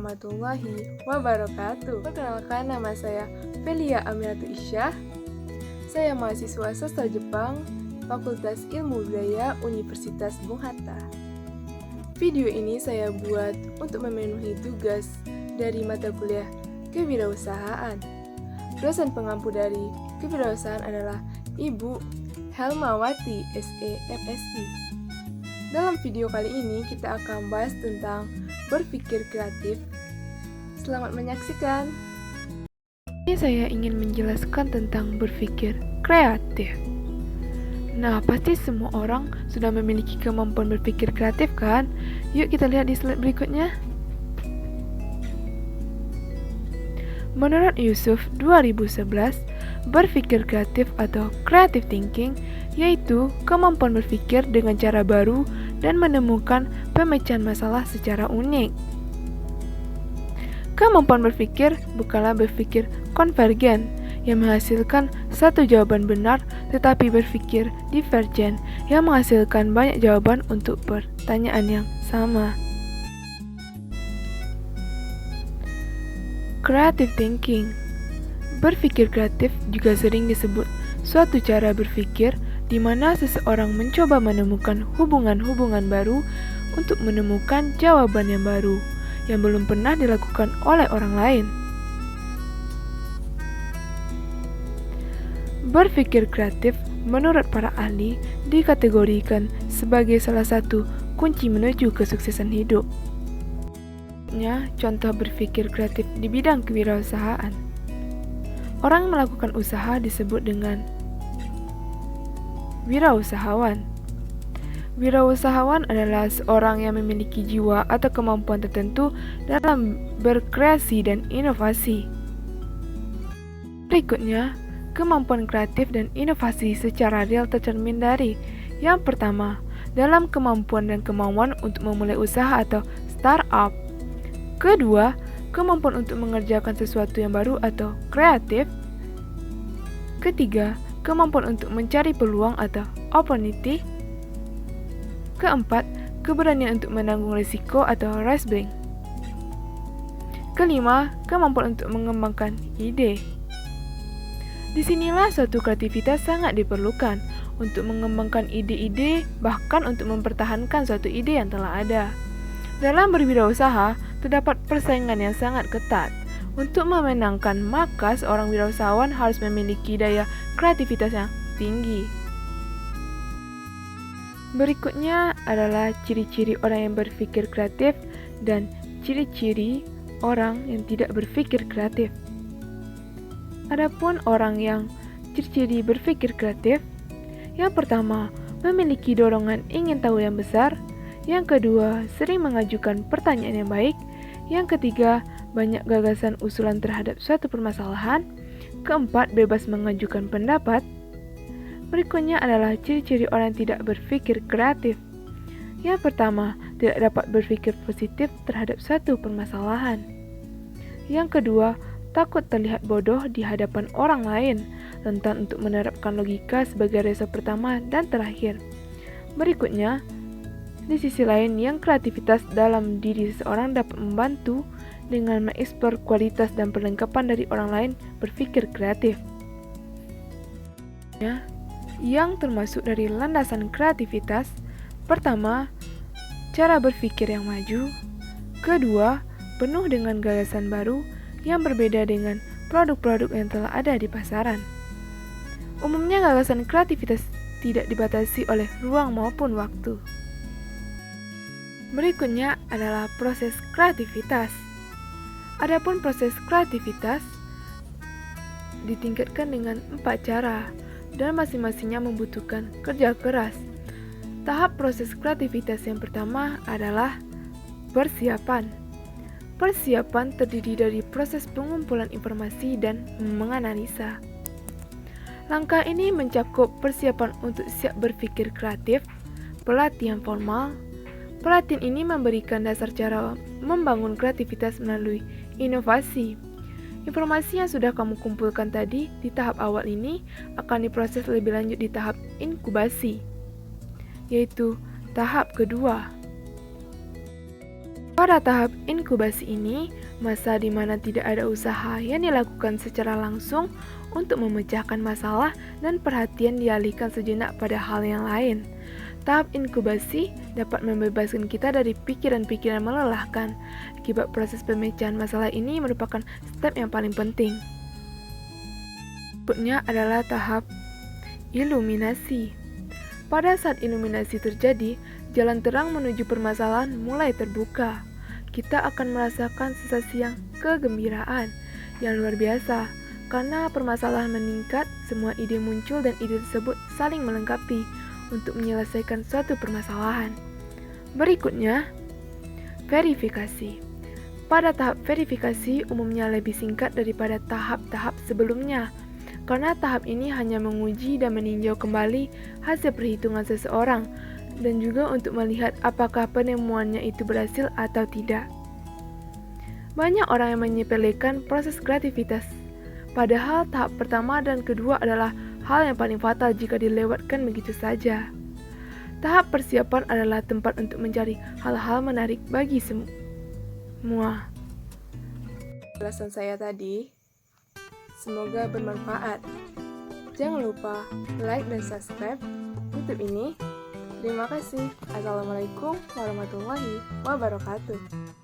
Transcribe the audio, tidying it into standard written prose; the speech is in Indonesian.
warahmatullahi wabarakatuh. Perkenalkan, nama saya Felia Aminatu Isyah. Saya mahasiswa sastra Jepang, Fakultas Ilmu Budaya Universitas Bung Hatta. Video ini saya buat untuk memenuhi tugas dari mata kuliah Kewirausahaan. Dosen pengampu dari Kewirausahaan adalah Ibu Helmawati, SE, MSI. Dalam video kali ini kita akan bahas tentang berpikir kreatif. Selamat menyaksikan. Ini saya ingin menjelaskan tentang berpikir kreatif. Nah, pasti semua orang sudah memiliki kemampuan berpikir kreatif kan? Yuk kita lihat di slide berikutnya. Menurut Yusuf 2011, berpikir kreatif atau creative thinking yaitu kemampuan berpikir dengan cara baru dan menemukan pemecahan masalah secara unik. Kemampuan berpikir bukanlah berpikir konvergen yang menghasilkan satu jawaban benar, tetapi berpikir divergen yang menghasilkan banyak jawaban untuk pertanyaan yang sama. Creative thinking. Berpikir kreatif juga sering disebut suatu cara berpikir di mana seseorang mencoba menemukan hubungan-hubungan baru untuk menemukan jawaban yang baru yang belum pernah dilakukan oleh orang lain. Berpikir kreatif menurut para ahli dikategorikan sebagai salah satu kunci menuju kesuksesan hidup. Contoh berpikir kreatif di bidang kewirausahaan. Orang melakukan usaha disebut dengan wirausahawan. Wirausahawan adalah seorang yang memiliki jiwa atau kemampuan tertentu dalam berkreasi dan inovasi. Berikutnya, kemampuan kreatif dan inovasi secara real tercermin dari yang pertama, dalam kemampuan dan kemauan untuk memulai usaha atau startup. Kedua, kemampuan untuk mengerjakan sesuatu yang baru atau kreatif. Ketiga, kemampuan untuk mencari peluang atau opportunity. Keempat, keberanian untuk menanggung risiko atau risking. Kelima, kemampuan untuk mengembangkan ide. Disinilah suatu kreativitas sangat diperlukan untuk mengembangkan ide-ide, bahkan untuk mempertahankan suatu ide yang telah ada. Dalam berwirausaha, terdapat persaingan yang sangat ketat. Untuk memenangkan, maka seorang wirausahawan harus memiliki daya kreativitas yang tinggi. Berikutnya adalah ciri-ciri orang yang berpikir kreatif dan ciri-ciri orang yang tidak berpikir kreatif. Adapun orang yang ciri-ciri berpikir kreatif, yang pertama, memiliki dorongan ingin tahu yang besar. Yang kedua, sering mengajukan pertanyaan yang baik. Yang ketiga, banyak gagasan usulan terhadap suatu permasalahan. Keempat, bebas mengajukan pendapat. Berikutnya adalah ciri-ciri orang yang tidak berpikir kreatif. Yang pertama, tidak dapat berpikir positif terhadap suatu permasalahan. Yang kedua, takut terlihat bodoh di hadapan orang lain, rentan untuk menerapkan logika sebagai resep pertama dan terakhir. Berikutnya, di sisi lain, yang kreativitas dalam diri seseorang dapat membantu dengan mengeksplor kualitas dan perlengkapan dari orang lain berpikir kreatif. Yang termasuk dari landasan kreativitas, pertama, cara berpikir yang maju. Kedua, penuh dengan gagasan baru yang berbeda dengan produk-produk yang telah ada di pasaran. Umumnya gagasan kreativitas tidak dibatasi oleh ruang maupun waktu. Berikutnya adalah proses kreativitas. Adapun proses kreativitas ditingkatkan dengan 4 cara dan masing-masingnya membutuhkan kerja keras. Tahap proses kreativitas yang pertama adalah persiapan. Persiapan terdiri dari proses pengumpulan informasi dan menganalisa. Langkah ini mencakup persiapan untuk siap berpikir kreatif, pelatihan formal. Pelatihan ini memberikan dasar cara membangun kreativitas melalui inovasi. Informasi yang sudah kamu kumpulkan tadi di tahap awal ini akan diproses lebih lanjut di tahap inkubasi, yaitu tahap kedua. Pada tahap inkubasi ini, masa di mana tidak ada usaha yang dilakukan secara langsung untuk memecahkan masalah dan perhatian dialihkan sejenak pada hal yang lain. Tahap inkubasi dapat membebaskan kita dari pikiran-pikiran melelahkan. Akibat proses pemecahan masalah ini merupakan step yang paling penting. Berikutnya adalah tahap iluminasi. Pada saat iluminasi terjadi, jalan terang menuju permasalahan mulai terbuka. Kita akan merasakan sensasi yang kegembiraan yang luar biasa. Karena permasalahan meningkat, semua ide muncul dan ide tersebut saling melengkapi untuk menyelesaikan suatu permasalahan. Berikutnya, verifikasi. Pada tahap verifikasi umumnya lebih singkat daripada tahap-tahap sebelumnya. Karena tahap ini hanya menguji dan meninjau kembali hasil perhitungan seseorang dan juga untuk melihat apakah penemuannya itu berhasil atau tidak. Banyak orang yang menyepelekan proses kreativitas, padahal tahap pertama dan kedua adalah hal yang paling fatal jika dilewatkan begitu saja. Tahap persiapan adalah tempat untuk mencari hal-hal menarik bagi semua. Penjelasan saya tadi semoga bermanfaat. Jangan lupa like dan subscribe YouTube ini. Terima kasih. Assalamualaikum warahmatullahi wabarakatuh.